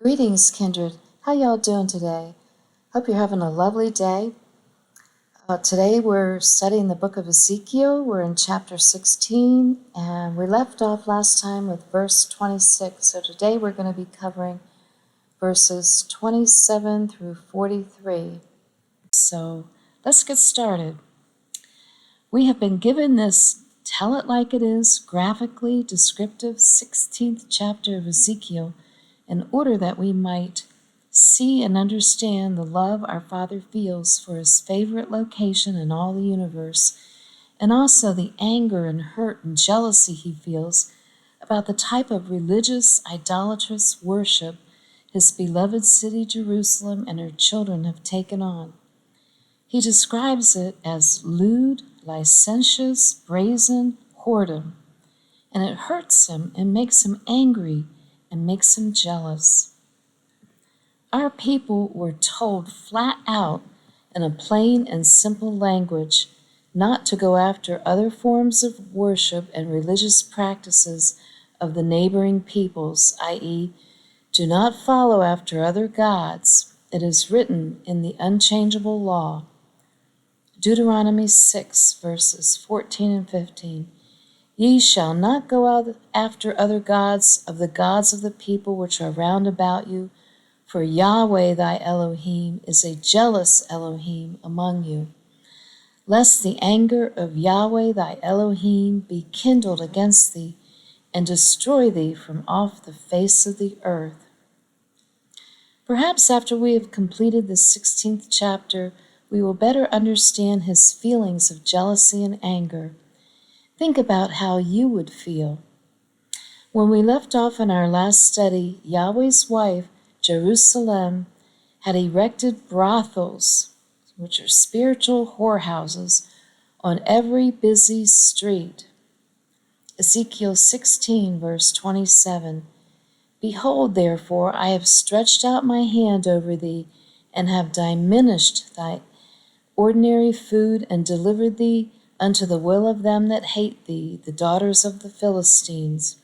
Greetings, kindred. How y'all doing today? Hope you're having a lovely day. Today we're studying the book of Ezekiel. We're in chapter 16, and we left off last time with verse 26. So today we're going to be covering verses 27 through 43. So let's get started. We have been given this tell it like it is, graphically descriptive 16th chapter of Ezekiel in order that we might see and understand the love our Father feels for his favorite location in all the universe, and also the anger and hurt and jealousy he feels about the type of religious, idolatrous worship his beloved city Jerusalem and her children have taken on. He describes it as lewd, licentious, brazen whoredom, and it hurts him and makes him angry and makes him jealous. Our people were told flat out in a plain and simple language not to go after other forms of worship and religious practices of the neighboring peoples, i.e., do not follow after other gods. It is written in the unchangeable law. Deuteronomy 6, verses 14 and 15. Ye shall not go out after other gods of the people which are round about you, for Yahweh thy Elohim is a jealous Elohim among you, lest the anger of Yahweh thy Elohim be kindled against thee, and destroy thee from off the face of the earth. Perhaps after we have completed the 16th chapter, we will better understand his feelings of jealousy and anger. Think about how you would feel. When we left off in our last study, Yahweh's wife, Jerusalem, had erected brothels, which are spiritual whorehouses, on every busy street. Ezekiel 16, verse 27. Behold, therefore, I have stretched out my hand over thee, and have diminished thy ordinary food, and delivered thee unto the will of them that hate thee, the daughters of the Philistines,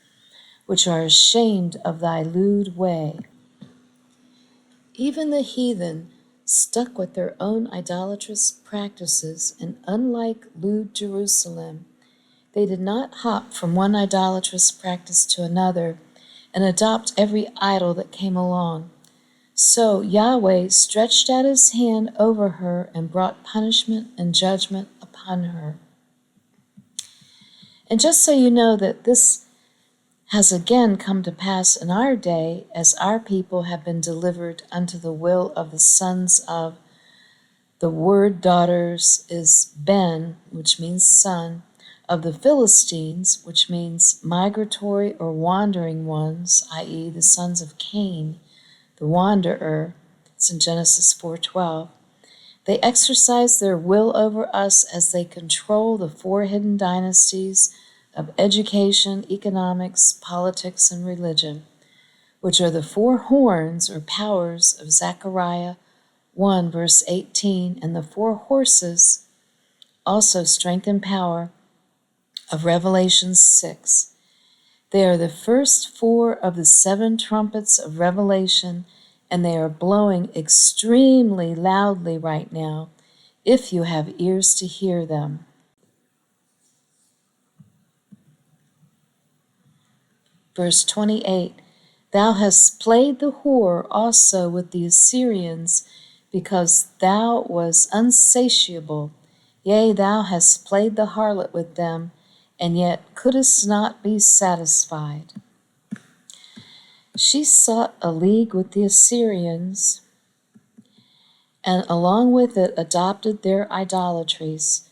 which are ashamed of thy lewd way. Even the heathen stuck with their own idolatrous practices, and unlike lewd Jerusalem, they did not hop from one idolatrous practice to another and adopt every idol that came along. So Yahweh stretched out his hand over her and brought punishment and judgment upon her. And just so you know that this has again come to pass in our day, as our people have been delivered unto the will of the sons of, the word daughters is Ben, which means son, of the Philistines, which means migratory or wandering ones, i.e. the sons of Cain, the wanderer. It's in Genesis 4:12. They exercise their will over us as they control the four hidden dynasties of education, economics, politics, and religion, which are the four horns or powers of Zechariah 1, verse 18, and the four horses, also strength and power, of Revelation 6. They are the first four of the seven trumpets of Revelation, and they are blowing extremely loudly right now, if you have ears to hear them. Verse 28, Thou hast played the whore also with the Assyrians, because thou was unsatiable. Yea, thou hast played the harlot with them, and yet couldst not be satisfied. She sought a league with the Assyrians, and along with it adopted their idolatries.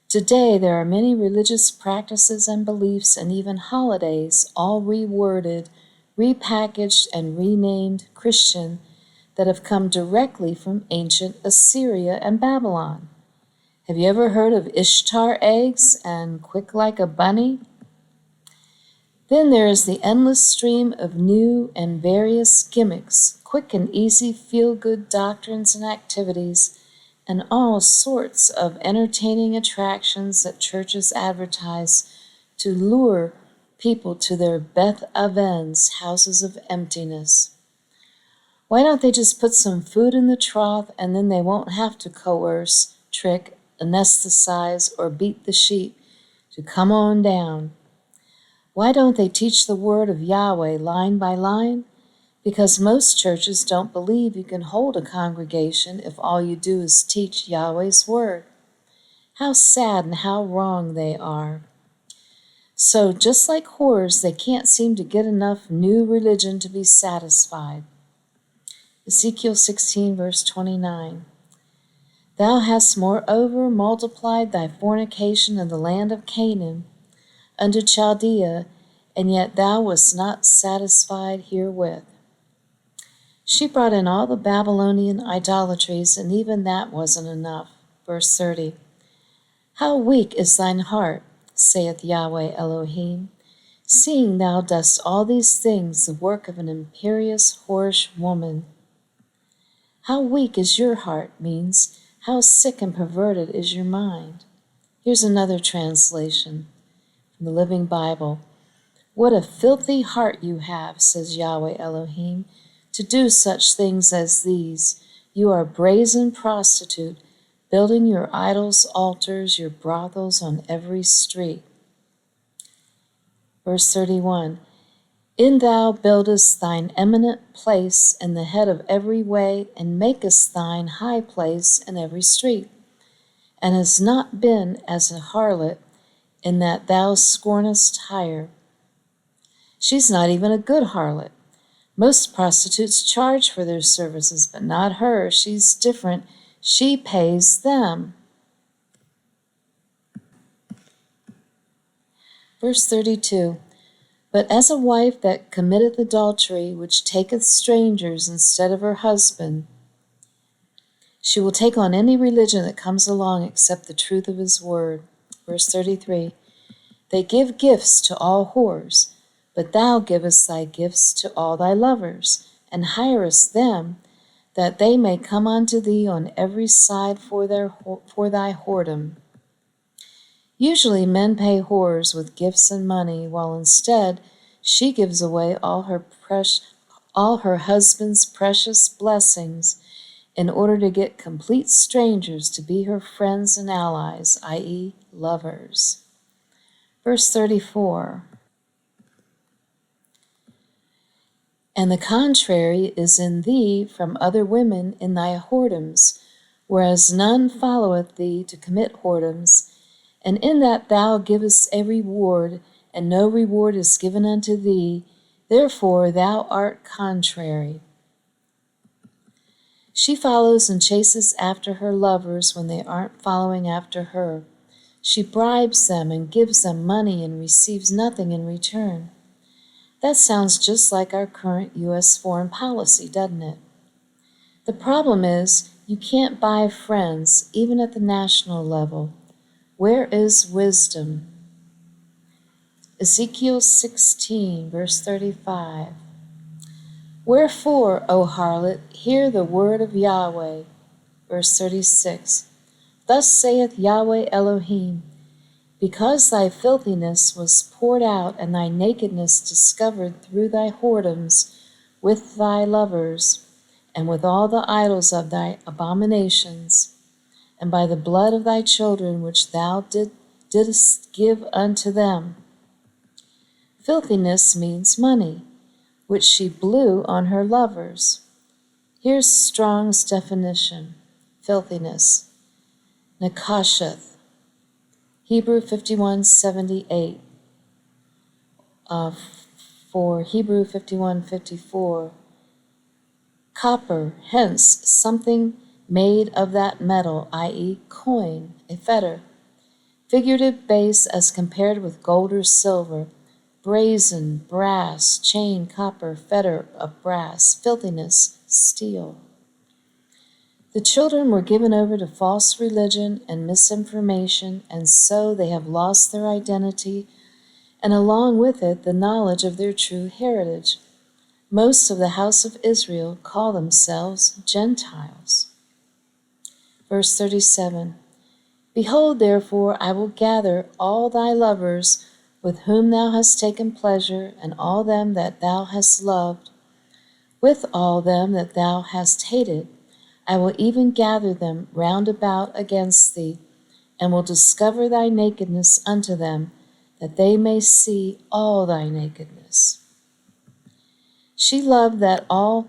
Today there are many religious practices and beliefs and even holidays, all reworded, repackaged, and renamed Christian, that have come directly from ancient Assyria and Babylon. Have you ever heard of Ishtar eggs and quick like a bunny? Then there is the endless stream of new and various gimmicks, quick and easy feel-good doctrines and activities, and all sorts of entertaining attractions that churches advertise to lure people to their Beth Avens, houses of emptiness. Why don't they just put some food in the trough and then they won't have to coerce, trick, anesthetize, or beat the sheep to come on down? Why don't they teach the word of Yahweh line by line? Because most churches don't believe you can hold a congregation if all you do is teach Yahweh's word. How sad and how wrong they are. So just like whores, they can't seem to get enough new religion to be satisfied. Ezekiel 16, verse 29. Thou hast moreover multiplied thy fornication in the land of Canaan unto Chaldea, and yet thou wast not satisfied herewith. She brought in all the Babylonian idolatries, and even that wasn't enough. Verse 30. How weak is thine heart, saith Yahweh Elohim, seeing thou dost all these things, the work of an imperious, whorish woman. How weak is your heart means how sick and perverted is your mind. Here's another translation from the Living Bible. What a filthy heart you have, says Yahweh Elohim, to do such things as these. You are a brazen prostitute, building your idols' altars, your brothels on every street. Verse 31. In thou buildest thine eminent place in the head of every way, and makest thine high place in every street, and hast not been as a harlot, in that thou scornest hire. She's not even a good harlot. Most prostitutes charge for their services, but not her. She's different. She pays them. Verse 32. But as a wife that committeth adultery, which taketh strangers instead of her husband, she will take on any religion that comes along except the truth of his word. Verse 33. They give gifts to all whores, but thou givest thy gifts to all thy lovers, and hirest them, that they may come unto thee on every side for thy whoredom. Usually men pay whores with gifts and money, while instead she gives away all her husband's precious blessings in order to get complete strangers to be her friends and allies, i.e., lovers. Verse 34. And the contrary is in thee from other women in thy whoredoms, whereas none followeth thee to commit whoredoms, and in that thou givest a reward, and no reward is given unto thee, therefore thou art contrary. She follows and chases after her lovers when they aren't following after her. She bribes them and gives them money and receives nothing in return. That sounds just like our current U.S. foreign policy, doesn't it? The problem is you can't buy friends, even at the national level. Where is wisdom? Ezekiel 16, verse 35. Wherefore, O harlot, hear the word of Yahweh. Verse 36. Thus saith Yahweh Elohim, because thy filthiness was poured out, and thy nakedness discovered through thy whoredoms with thy lovers, and with all the idols of thy abominations, and by the blood of thy children which thou didst give unto them. Filthiness means money, which she blew on her lovers. Here's Strong's definition. Filthiness. Nakasheth. Hebrew 51:78. For Hebrew 51:54. Copper, hence something made of that metal, i.e. coin, a fetter. Figurative base as compared with gold or silver. Brazen, brass, chain, copper, fetter of brass, filthiness, steel. The children were given over to false religion and misinformation, and so they have lost their identity, and along with it the knowledge of their true heritage. Most of the house of Israel call themselves Gentiles. Verse 37. Behold, therefore, I will gather all thy lovers with whom thou hast taken pleasure, and all them that thou hast loved, with all them that thou hast hated. I will even gather them round about against thee, and will discover thy nakedness unto them, that they may see all thy nakedness. She loved all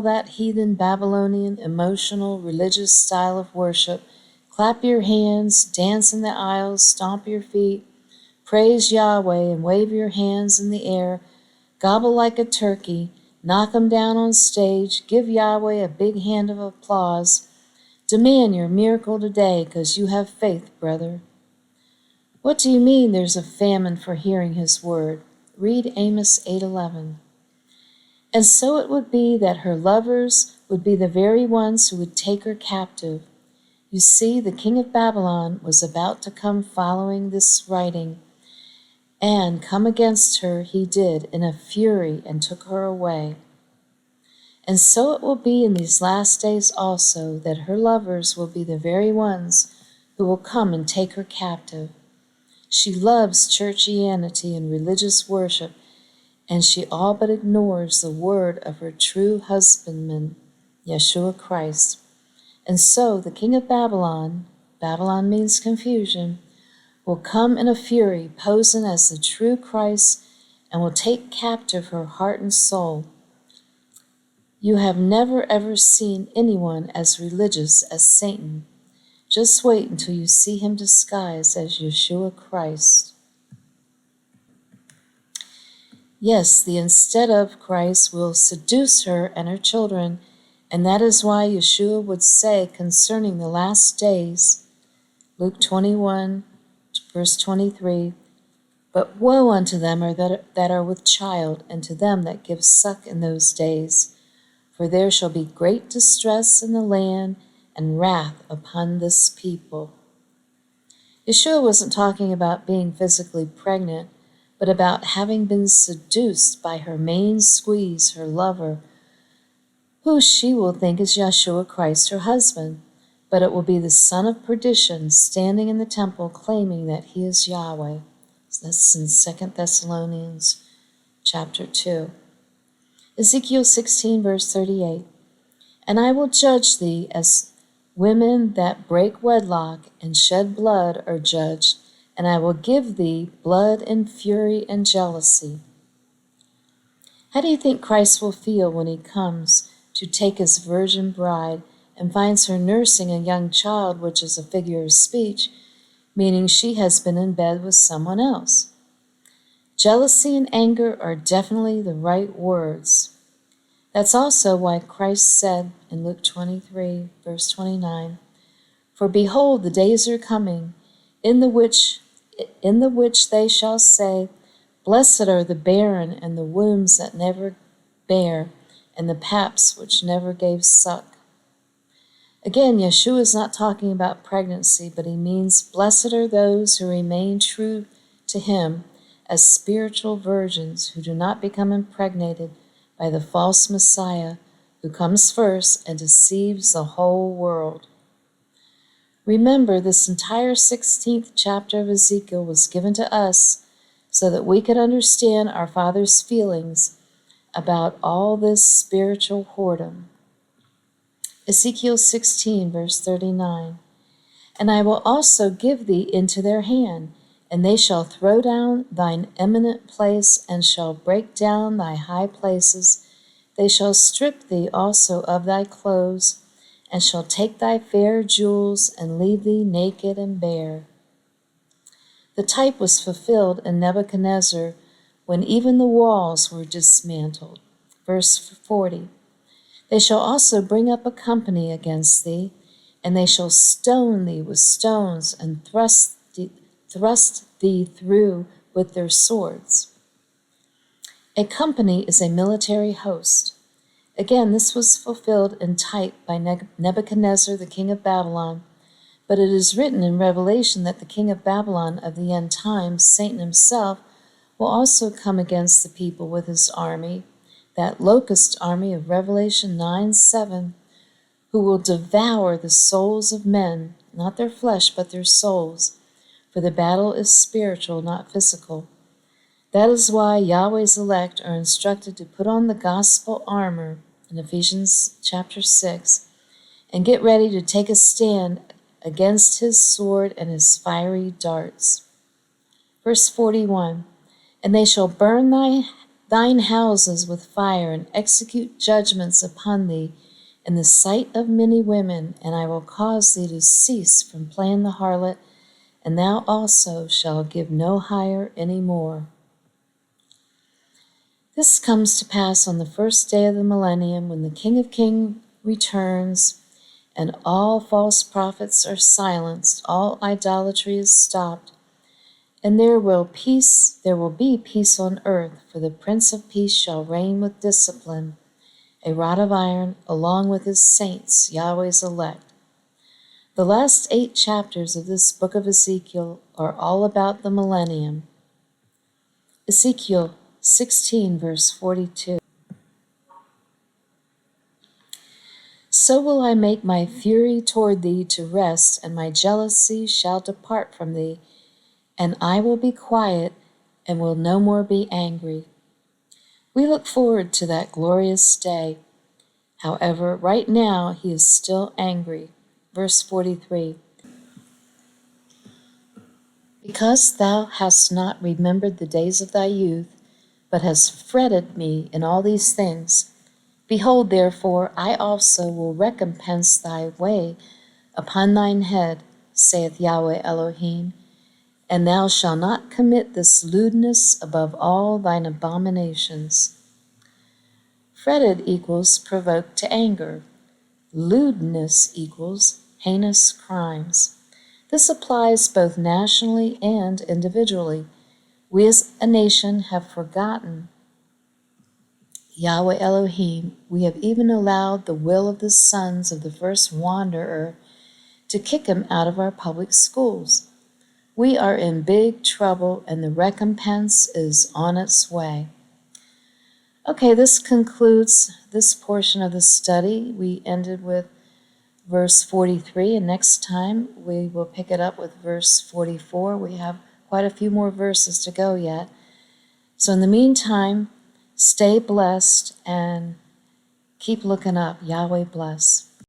that heathen Babylonian emotional religious style of worship. Clap your hands, dance in the aisles, stomp your feet, praise Yahweh and wave your hands in the air, gobble like a turkey, knock 'em down on stage, give Yahweh a big hand of applause. Demand your miracle today, 'cause you have faith, brother. What do you mean there's a famine for hearing his word? Read Amos 8:11. And so it would be that her lovers would be the very ones who would take her captive. You see, the king of Babylon was about to come following this writing, and come against her he did in a fury and took her away. And so it will be in these last days also, that her lovers will be the very ones who will come and take her captive. She loves churchianity and religious worship, and she all but ignores the word of her true husbandman, Yeshua Christ. And so the king of Babylon, Babylon means confusion, will come in a fury, posing as the true Christ, and will take captive her heart and soul. You have never ever seen anyone as religious as Satan. Just wait until you see him disguised as Yeshua Christ. Yes, the instead of Christ will seduce her and her children, and that is why Yeshua would say concerning the last days, Luke 21, verse 23, but woe unto them that are with child, and to them that give suck in those days. For there shall be great distress in the land, and wrath upon this people. Yeshua wasn't talking about being physically pregnant, but about having been seduced by her main squeeze, her lover, who she will think is Yeshua Christ, her husband, but it will be the son of perdition standing in the temple claiming that he is Yahweh. That's in 2 Thessalonians chapter 2. Ezekiel 16, verse 38. And I will judge thee as women that break wedlock and shed blood are judged, and I will give thee blood and fury and jealousy. How do you think Christ will feel when he comes to take his virgin bride and finds her nursing a young child, which is a figure of speech, meaning she has been in bed with someone else? Jealousy and anger are definitely the right words. That's also why Christ said in Luke 23, verse 29, for behold, the days are coming, in the which they shall say, blessed are the barren and the wombs that never bare, and the paps which never gave suck. Again, Yeshua is not talking about pregnancy, but he means blessed are those who remain true to him as spiritual virgins, who do not become impregnated by the false Messiah who comes first and deceives the whole world. Remember, this entire 16th chapter of Ezekiel was given to us so that we could understand our Father's feelings about all this spiritual whoredom. Ezekiel 16, verse 39. And I will also give thee into their hand, and they shall throw down thine eminent place, and shall break down thy high places. They shall strip thee also of thy clothes, and shall take thy fair jewels, and leave thee naked and bare. The type was fulfilled in Nebuchadnezzar, when even the walls were dismantled. Verse 40. They shall also bring up a company against thee, and they shall stone thee with stones, and thrust thee through with their swords. A company is a military host. Again, this was fulfilled in type by Nebuchadnezzar, the king of Babylon, but it is written in Revelation that the king of Babylon of the end times, Satan himself, will also come against the people with his army, that locust army of Revelation 9:7, who will devour the souls of men, not their flesh, but their souls, for the battle is spiritual, not physical. That is why Yahweh's elect are instructed to put on the gospel armor in Ephesians chapter 6 and get ready to take a stand against his sword and his fiery darts. Verse 41, and they shall burn thine houses with fire and execute judgments upon thee in the sight of many women, and I will cause thee to cease from playing the harlot, and thou also shalt give no hire any more. This comes to pass on the first day of the millennium, when the King of Kings returns, and all false prophets are silenced, all idolatry is stopped, and there will be peace on earth, for the Prince of Peace shall reign with discipline, a rod of iron, along with his saints, Yahweh's elect. The last 8 chapters of this book of Ezekiel are all about the millennium. Ezekiel 16, verse 42. So will I make my fury toward thee to rest, and my jealousy shall depart from thee, and I will be quiet and will no more be angry. We look forward to that glorious day. However, right now he is still angry. Verse 43. Because thou hast not remembered the days of thy youth, but hast fretted me in all these things, behold, therefore, I also will recompense thy way upon thine head, saith Yahweh Elohim, and thou shalt not commit this lewdness above all thine abominations. Fretted equals provoked to anger. Lewdness equals heinous crimes. This applies both nationally and individually. We as a nation have forgotten Yahweh Elohim. We have even allowed the will of the sons of the first wanderer to kick him out of our public schools. We are in big trouble, and the recompense is on its way. Okay, this concludes this portion of the study. We ended with verse 43, and next time we will pick it up with verse 44. We have quite a few more verses to go yet. So in the meantime, stay blessed and keep looking up. Yahweh bless.